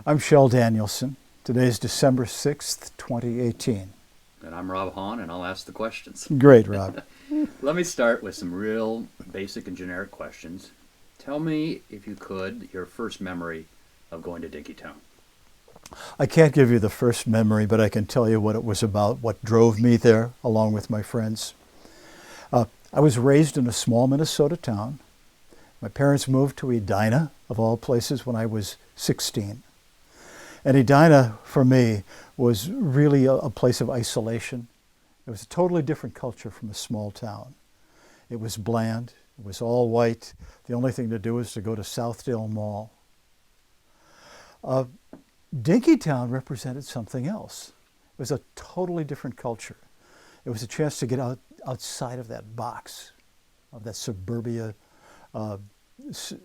I'm Shel Danielson. Today is December 6th, 2018. And I'm Rob Hahn, and I'll ask the questions. Great, Rob. Let me start with some real basic and generic questions. Tell me, if you could, your first memory of going to Dinkytown. I can't give you the first memory, but I can tell you what it was about, what drove me there, along with my friends. I was raised in a small Minnesota town. My parents moved to Edina, of all places, when I was 16. And Edina, for me, was really a place of isolation. It was a totally different culture from a small town. It was bland. It was all white. The only thing to do was to go to Southdale Mall. Dinkytown represented something else. It was a totally different culture. It was a chance to get outside of that box, of that suburbia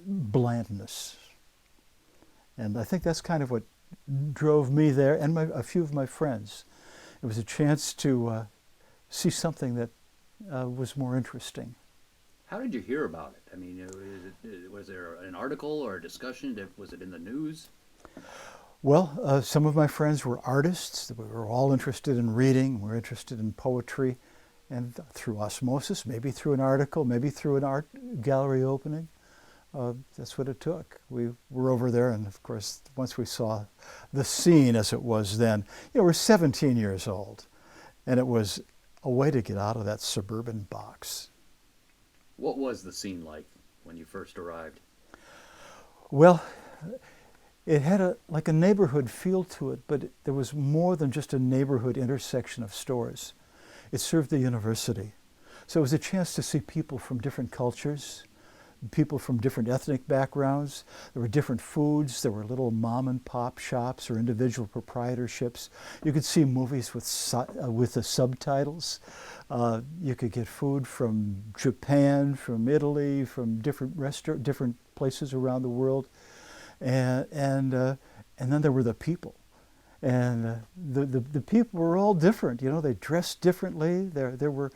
blandness. And I think that's kind of what drove me there and a few of my friends. It was a chance to see something that was more interesting. How did you hear about it? I mean, was there an article or a discussion? Was it in the news? Well, some of my friends were artists. We were all interested in reading. We were interested in poetry. And through osmosis, maybe through an article, maybe through an art gallery opening, that's what it took. We were over there, and of course, once we saw the scene as it was then, we're 17 years old, and it was a way to get out of that suburban box. What was the scene like when you first arrived? Well, it had like a neighborhood feel to it, but there was more than just a neighborhood intersection of stores. It served the university. So it was a chance to see people from different cultures, people from different ethnic backgrounds. There were different foods. There were little mom and pop shops or individual proprietorships. You could see movies with the subtitles. You could get food from Japan, from Italy, from different places around the world. And then there were the people. And the people were all different. They dressed differently. There were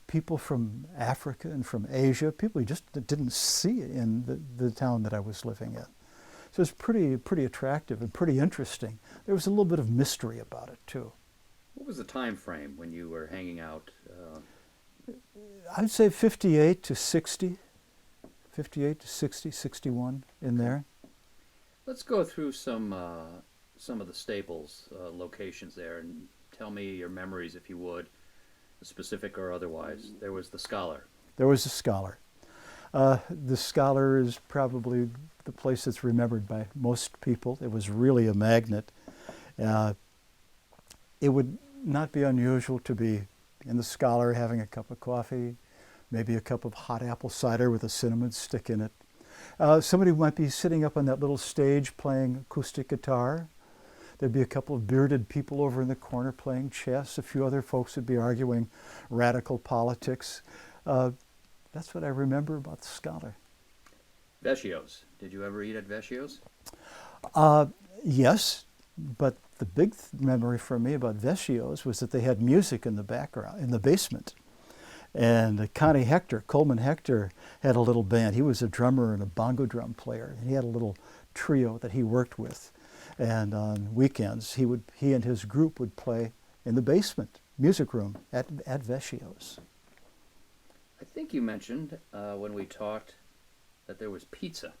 people from Africa and from Asia, people you just didn't see in the town that I was living in. So it was pretty attractive and pretty interesting. There was a little bit of mystery about it, too. What was the time frame when you were hanging out? I'd say 58 to 60, 61 in there. Let's go through some of the staples, locations there, and tell me your memories, if you would, specific or otherwise. There was the Scholar. There was the Scholar. The Scholar is probably the place that's remembered by most people. It was really a magnet. It would not be unusual to be in the Scholar having a cup of coffee, maybe a cup of hot apple cider with a cinnamon stick in it. Somebody might be sitting up on that little stage playing acoustic guitar. There'd be a couple of bearded people over in the corner playing chess. A few other folks would be arguing radical politics. That's what I remember about the Scholar. Vecchio's. Did you ever eat at Vecchio's? Yes, but the big memory for me about Vecchio's was that they had music in the background, in the basement. And Coleman Hector, had a little band. He was a drummer and a bongo drum player. And he had a little trio that he worked with. And on weekends, he and his group would play in the basement, music room at Vecchio's. I think you mentioned when we talked that there was pizza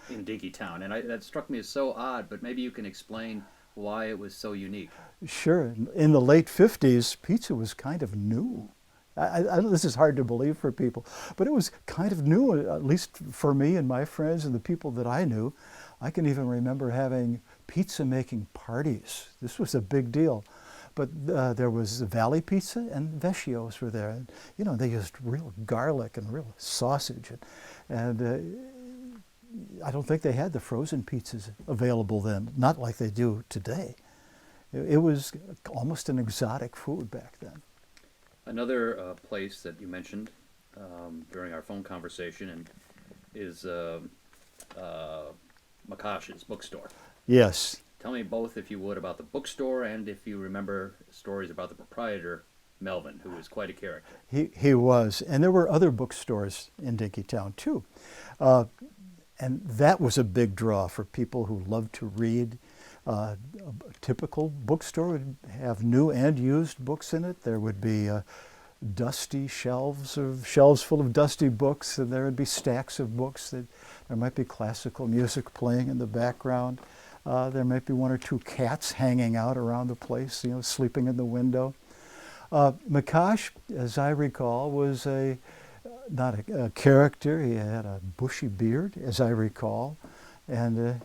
in Dinkytown, and that struck me as so odd, but maybe you can explain why it was so unique. Sure. In the late 50s, pizza was kind of new. This is hard to believe for people, but it was kind of new, at least for me and my friends and the people that I knew. I can even remember having pizza-making parties. This was a big deal. But there was Valley Pizza and Vecchio's were there. And, they used real garlic and real sausage. And I don't think they had the frozen pizzas available then, not like they do today. It was almost an exotic food back then. Another place that you mentioned during our phone conversation is Makashas Bookstore. Yes. Tell me both, if you would, about the bookstore and if you remember stories about the proprietor, Melvin, who was quite a character. He was. And there were other bookstores in Dinkytown, too. And that was a big draw for people who loved to read. A typical bookstore would have new and used books in it. There would be dusty shelves full of dusty books, and there would be stacks of books. There might be classical music playing in the background. There might be one or two cats hanging out around the place, sleeping in the window. Makash, as I recall, was not a character. He had a bushy beard, as I recall, and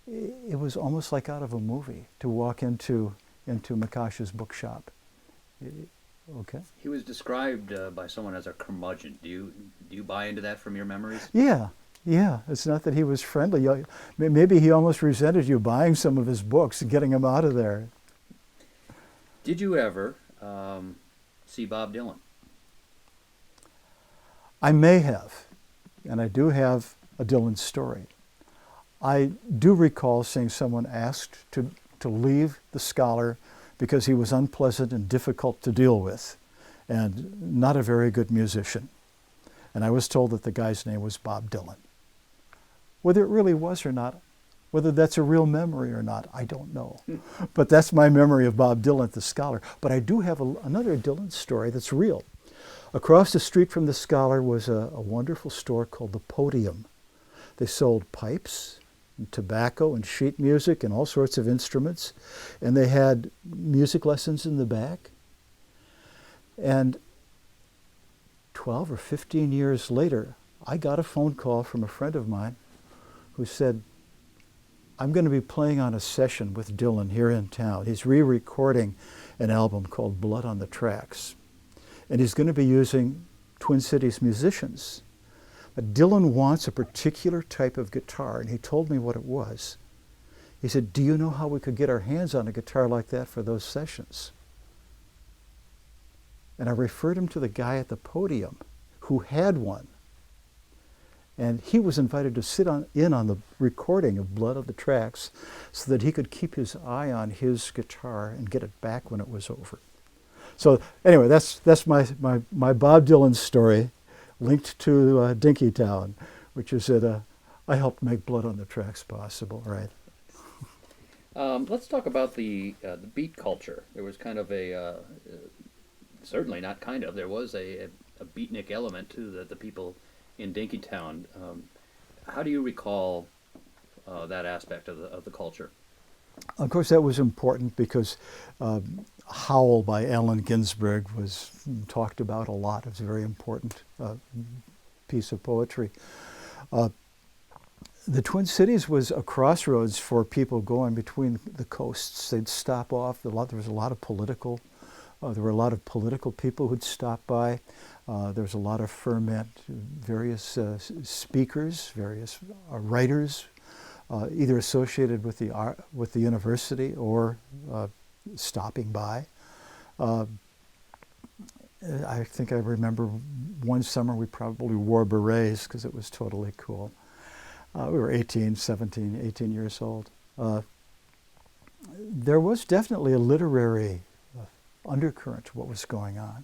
it was almost like out of a movie to walk into Makashas bookshop. Okay. He was described by someone as a curmudgeon. Do you buy into that from your memories? Yeah. It's not that he was friendly. Maybe he almost resented you buying some of his books and getting him out of there. Did you ever see Bob Dylan? I may have, and I do have a Dylan story. I do recall seeing someone asked to leave the Scholar because he was unpleasant and difficult to deal with and not a very good musician. And I was told that the guy's name was Bob Dylan. Whether it really was or not, whether that's a real memory or not, I don't know. But that's my memory of Bob Dylan at the Scholar. But I do have another Dylan story that's real. Across the street from the Scholar was a wonderful store called the Podium. They sold pipes, and tobacco, and sheet music, and all sorts of instruments. And they had music lessons in the back. And 12 or 15 years later, I got a phone call from a friend of mine who said, I'm going to be playing on a session with Dylan here in town. He's re-recording an album called Blood on the Tracks. And he's going to be using Twin Cities musicians. But Dylan wants a particular type of guitar, and he told me what it was. He said, do you know how we could get our hands on a guitar like that for those sessions? And I referred him to the guy at the Podium who had one. And he was invited to sit in on the recording of Blood on the Tracks so that he could keep his eye on his guitar and get it back when it was over. So anyway, that's my Bob Dylan story linked to Dinkytown, which is that I helped make Blood on the Tracks possible, right? Let's talk about the beat culture. There was kind of certainly not kind of, there was a beatnik element to the people in Dinkytown. How do you recall that aspect of the culture? Of course, that was important because Howl by Allen Ginsberg was talked about a lot. It was a very important piece of poetry. The Twin Cities was a crossroads for people going between the coasts. They'd stop off. There was a lot of political. There were a lot of political people who'd stop by. There was a lot of ferment. Various speakers, various writers, either associated with the university or stopping by. I think I remember one summer we probably wore berets because it was totally cool. We were 18 years old. There was definitely a literary undercurrent to what was going on.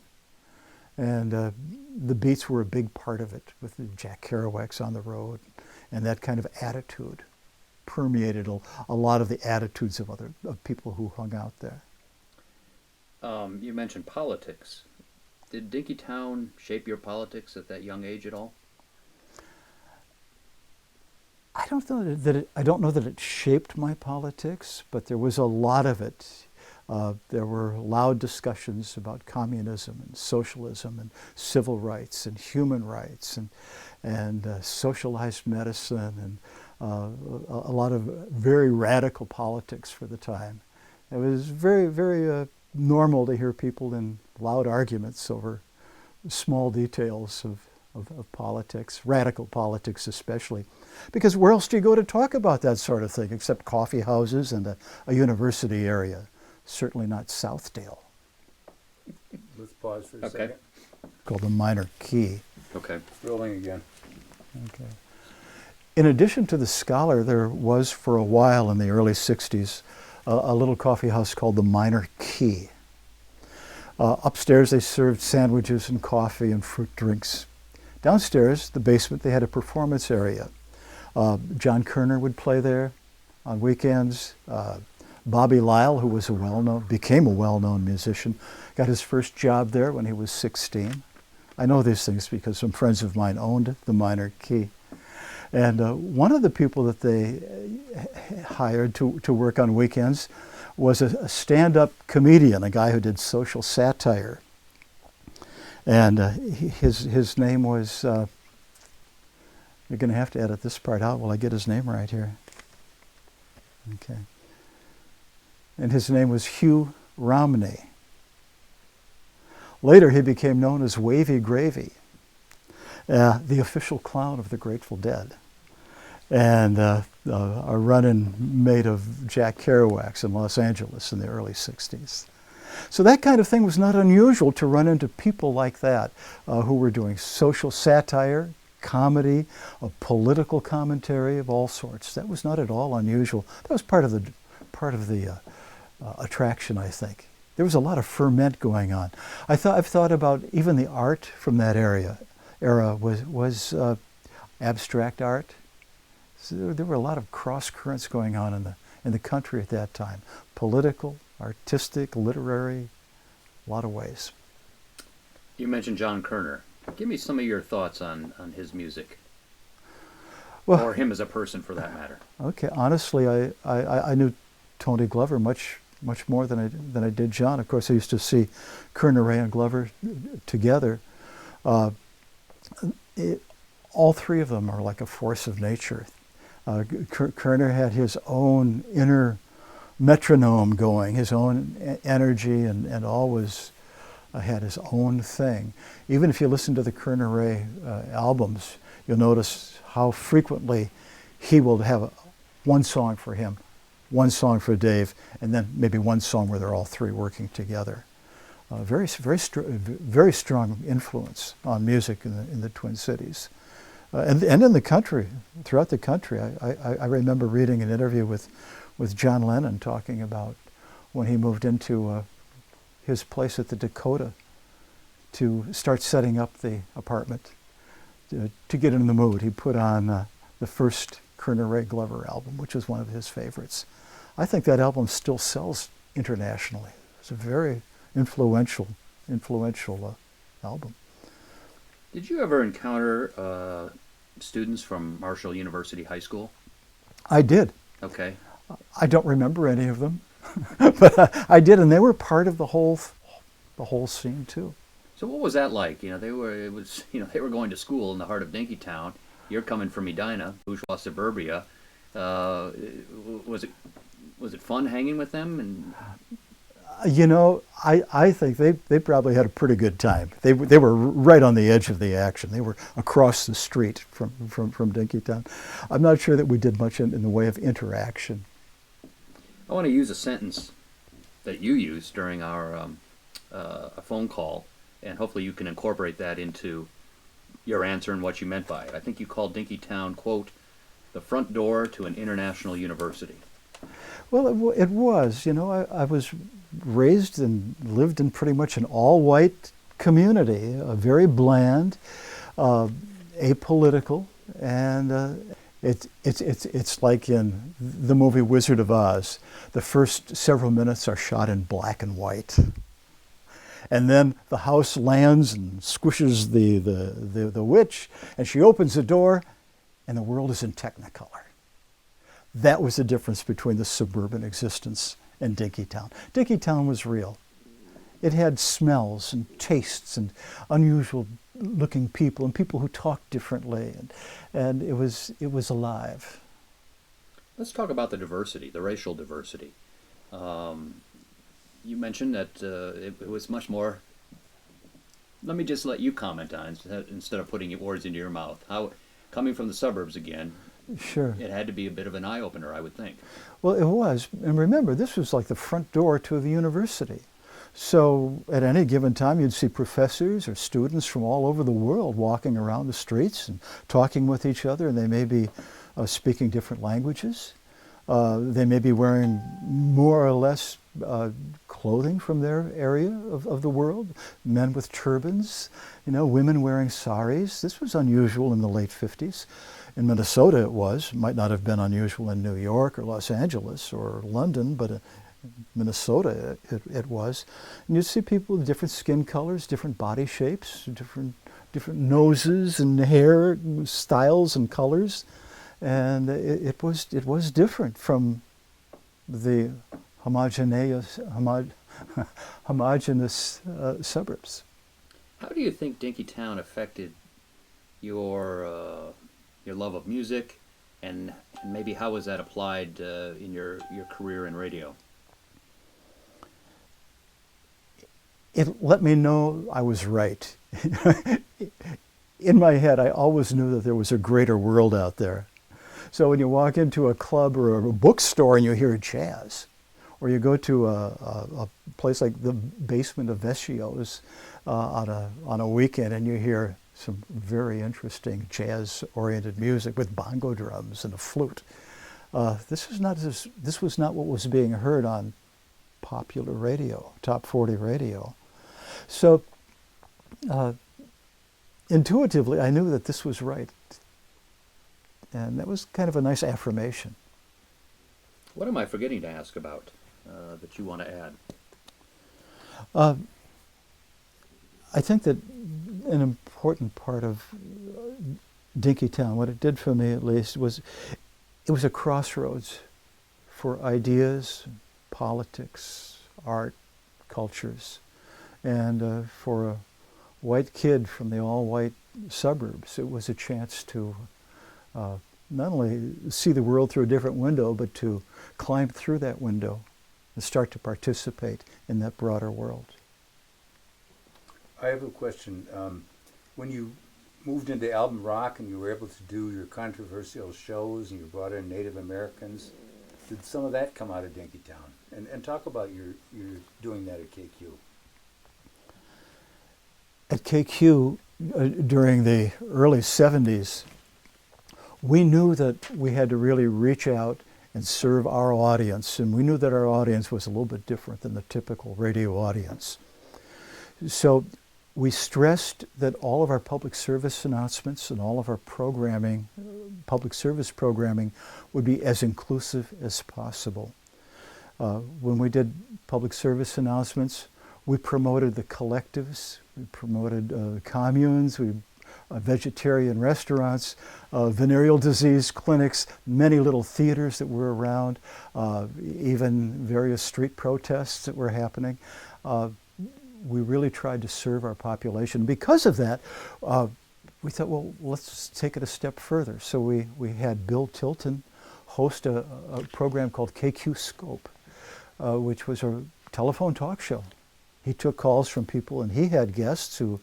And the Beats were a big part of it, with the Jack Kerouacs on the road, and that kind of attitude permeated a lot of the attitudes of people who hung out there. You mentioned politics. Did Dinkytown shape your politics at that young age at all? I don't know that it shaped my politics, but there was a lot of it. There were loud discussions about communism and socialism and civil rights and human rights and socialized medicine and a lot of very radical politics for the time. It was very, very normal to hear people in loud arguments over small details of politics, radical politics especially. Because where else do you go to talk about that sort of thing except coffee houses and a university area? Certainly not Southdale. Let's pause for a second. Called the Minorkey. Okay. Rolling again. Okay. In addition to the Scholar, there was for a while in the early 60s a little coffee house called the Minorkey. Upstairs they served sandwiches and coffee and fruit drinks. Downstairs, the basement, they had a performance area. John Kerner would play there. on weekends. Bobby Lyle, who was became a well-known musician, got his first job there when he was 16. I know these things because some friends of mine owned the Minorkey. And one of the people that they hired to work on weekends was a stand-up comedian, a guy who did social satire. And his name was, you're going to have to edit this part out while I get his name right here. Okay. And his name was Hugh Romney. Later he became known as Wavy Gravy, the official clown of the Grateful Dead, and a run-in mate of Jack Kerouac's in Los Angeles in the early 60s. So that kind of thing was not unusual to run into people like that who were doing social satire, comedy, a political commentary of all sorts. That was not at all unusual. That was part of the attraction, I think. There was a lot of ferment going on. I've thought about even the art from that era was abstract art. So there were a lot of cross currents going on in the country at that time. Political, artistic, literary, a lot of ways. You mentioned John Kerner. Give me some of your thoughts on his music, Well, or him as a person, for that matter. Okay, honestly, I knew Tony Glover much more than I did John. Of course, I used to see Kerner, Ray, and Glover together. All three of them are like a force of nature. Kerner had his own inner metronome going, his own energy, and always had his own thing. Even if you listen to the Kerner Ray albums, you'll notice how frequently he will have one song for him, one song for Dave, and then maybe one song where they're all three working together. Very strong influence on music in the Twin Cities, and in the country, throughout the country. I remember reading an interview with John Lennon talking about when he moved into his place at the Dakota to start setting up the apartment. To get in the mood, he put on the first Kerner Ray Glover album, which was one of his favorites. I think that album still sells internationally. It's a very influential album. Did you ever encounter students from Marshall University High School? I did. Okay. I don't remember any of them, but I did, and they were part of the whole scene too. So what was that like? They were going to school in the heart of Dinkytown. You're coming from Edina, bourgeois suburbia. Was it fun hanging with them? And I think they probably had a pretty good time. They were right on the edge of the action. They were across the street from Dinkytown. I'm not sure that we did much in the way of interaction. I want to use a sentence that you used during our a phone call, and hopefully you can incorporate that into your answer and what you meant by it. I think you called Dinkytown, quote, the front door to an international university. Well, it was. I was raised and lived in pretty much an all-white community, very bland, apolitical, and it's like in the movie Wizard of Oz. The first several minutes are shot in black and white, and then the house lands and squishes the witch, and she opens the door, and the world is in Technicolor. That was the difference between the suburban existence and Dinkytown. Dinkytown was real. It had smells and tastes and unusual looking people and people who talked differently, and it was alive. Let's talk about the diversity, the racial diversity. You mentioned that it was much more. Let me just let you comment on it instead of putting words into your mouth. How, coming from the suburbs again, sure, it had to be a bit of an eye-opener, I would think. Well, it was. And remember, this was like the front door to the university. So at any given time, you'd see professors or students from all over the world walking around the streets and talking with each other, and they may be speaking different languages. They may be wearing more or less clothing from their area of the world, men with turbans, women wearing saris. This was unusual in the late 50s. In Minnesota it was. Might not have been unusual in New York or Los Angeles or London, but in Minnesota it was. And you'd see people with different skin colors, different body shapes, different noses and hair styles and colors. And it was different from the homogeneous suburbs. How do you think Dinkytown affected your love of music, and maybe how was that applied in your career in radio? It let me know I was right. In my head, I always knew that there was a greater world out there. So when you walk into a club or a bookstore and you hear jazz, or you go to a place like the basement of Vecchio's on a weekend and you hear some very interesting jazz-oriented music with bongo drums and a flute. This was not what was being heard on popular radio, top 40 radio. So intuitively, I knew that this was right. And that was kind of a nice affirmation. What am I forgetting to ask about that you want to add? I think that an important part of Dinkytown, what it did for me at least, was it was a crossroads for ideas, politics, art, cultures. And for a white kid from the all-white suburbs, it was a chance to not only see the world through a different window, but to climb through that window and start to participate in that broader world. I have a question. When you moved into album rock and you were able to do your controversial shows and you brought in Native Americans, did some of that come out of Dinkytown? And talk about your doing that at KQ. At KQ, during the early 70s, we knew that we had to really reach out and serve our audience, and we knew that our audience was a little bit different than the typical radio audience. So we stressed that all of our public service announcements and all of our programming, public service programming, would be as inclusive as possible. When we did public service announcements, we promoted the collectives, we promoted communes, vegetarian restaurants, venereal disease clinics, many little theaters that were around, even various street protests that were happening. We really tried to serve our population. Because of that, we thought, well, let's take it a step further. So we had Bill Tilton host a program called KQ Scope, which was a telephone talk show. He took calls from people, and he had guests who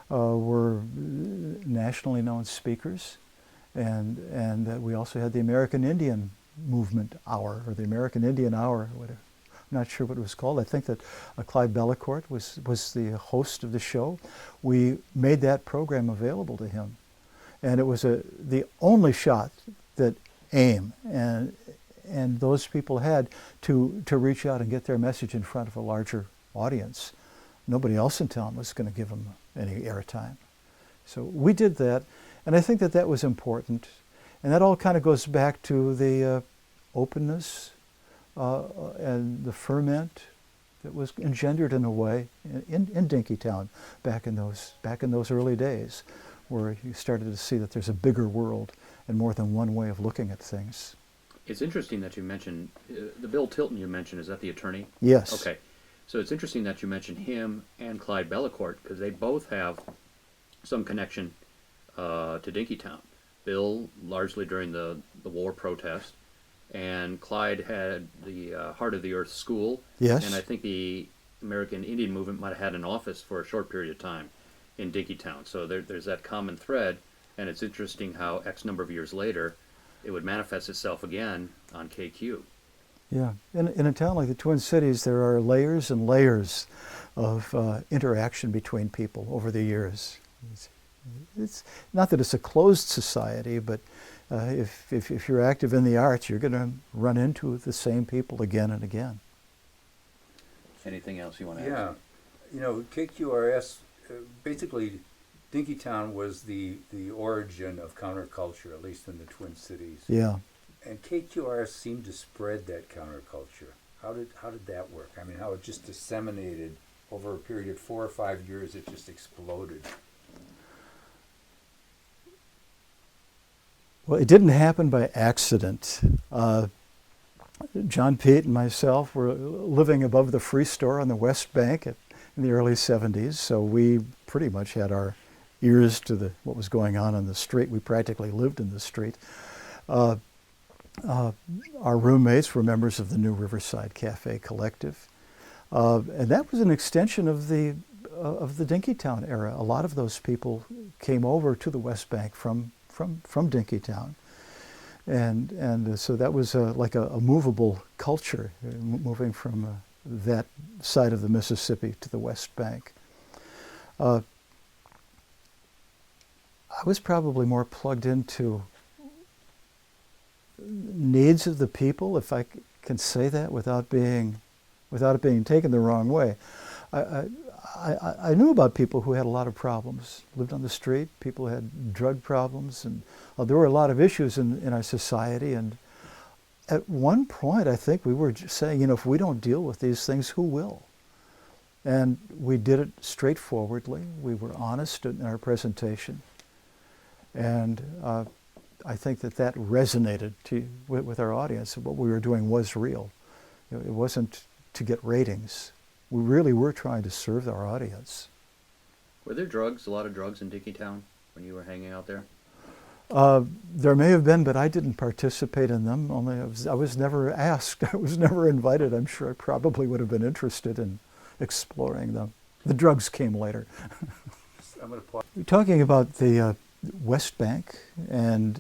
were nationally known speakers, and we also had the American Indian Movement Hour, or the American Indian Hour, whatever. I'm not sure what it was called. I think that Clyde Bellecourt was the host of the show. We made that program available to him, and it was the only shot that AIM and those people had to reach out and get their message in front of a larger audience. Nobody else in town was going to give them any airtime. So we did that, and I think that was important. And that all kind of goes back to the openness and the ferment that was engendered in a way in Dinkytown back in those early days, where you started to see that there's a bigger world and more than one way of looking at things. It's interesting that you mentioned the Bill Tilton you mentioned. Is that the attorney? Yes. Okay. So it's interesting that you mentioned him and Clyde Bellecourt, because they both have some connection to Dinkytown. Bill, largely during the war protest, and Clyde had the Heart of the Earth School. Yes. And I think the American Indian Movement might have had an office for a short period of time in Dinkytown. So there's that common thread, and it's interesting how X number of years later it would manifest itself again on KQ. Yeah, in a town like the Twin Cities, there are layers and layers of interaction between people over the years. It's not that it's a closed society, but if you're active in the arts, you're going to run into the same people again and again. Anything else you want to add? Yeah, you know, KQRS, basically, Dinkytown was the origin of counterculture, at least in the Twin Cities. Yeah. And KQRS seemed to spread that counterculture. How did that work? I mean, how it just disseminated over a period of 4 or 5 years, it just exploded. Well, it didn't happen by accident. John Pete and myself were living above the Free Store on the West Bank in the early 70s, so we pretty much had our ears to what was going on the street. We practically lived in the street. Our roommates were members of the New Riverside Cafe Collective, and that was an extension of the Dinkytown era. A lot of those people came over to the West Bank from Dinkytown. And so that was like a movable culture, moving from that side of the Mississippi to the West Bank. I was probably more plugged into needs of the people, if I can say that without it being taken the wrong way. I knew about people who had a lot of problems, lived on the street, people who had drug problems, and there were a lot of issues in our society. And at one point, I think we were just saying, if we don't deal with these things, who will? And we did it straightforwardly. We were honest in our presentation. And I think that resonated with our audience. What we were doing was real. It wasn't to get ratings. We really were trying to serve our audience. Were there a lot of drugs in Dinkytown when you were hanging out there? There may have been, but I didn't participate in them. Only I was never asked. I was never invited. I'm sure I probably would have been interested in exploring them. The drugs came later. I'm going to pause. Talking about the West Bank and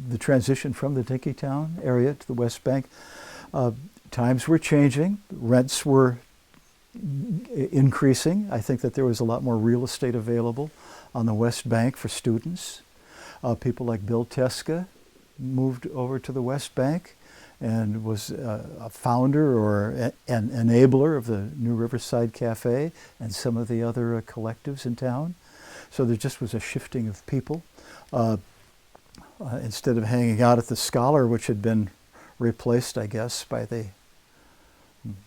the transition from the Dinkytown area to the West Bank, times were changing. Rents were increasing. I think that there was a lot more real estate available on the West Bank for students. People like Bill Teska moved over to the West Bank and was a founder or an enabler of the New Riverside Cafe and some of the other collectives in town. So there just was a shifting of people. Instead of hanging out at the Scholar, which had been replaced, I guess, by the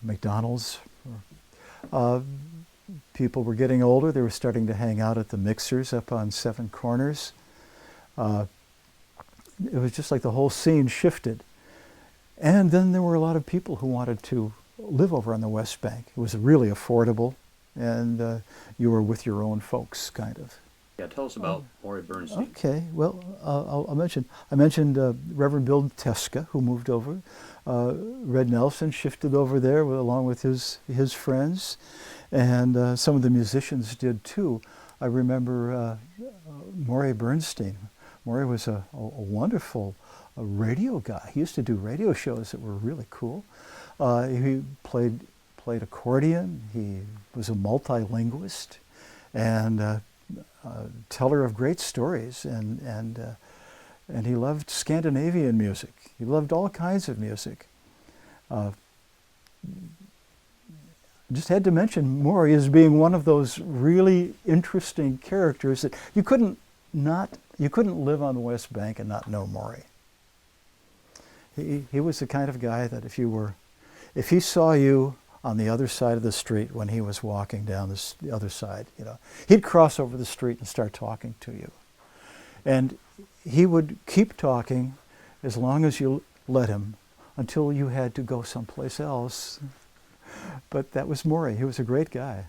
McDonald's. People were getting older. They were starting to hang out at the Mixers up on Seven Corners. It was just like the whole scene shifted. And then there were a lot of people who wanted to live over on the West Bank. It was really affordable, and you were with your own folks, kind of. Yeah, tell us about Maury Bernstein. Okay, well, I mentioned Reverend Bill Teska, who moved over. Red Nelson shifted over there along with his friends, and some of the musicians did too. I remember Maury Bernstein. Maury was a wonderful radio guy. He used to do radio shows that were really cool. He played accordion. He was a multilinguist and teller of great stories, and he loved Scandinavian music. He loved all kinds of music. Just had to mention Maury as being one of those really interesting characters that you couldn't live on the West Bank and not know Maury. He was the kind of guy that if he saw you on the other side of the street when he was walking down the other side, he'd cross over the street and start talking to you. And he would keep talking as long as you let him until you had to go someplace else. But that was Maury. He was a great guy.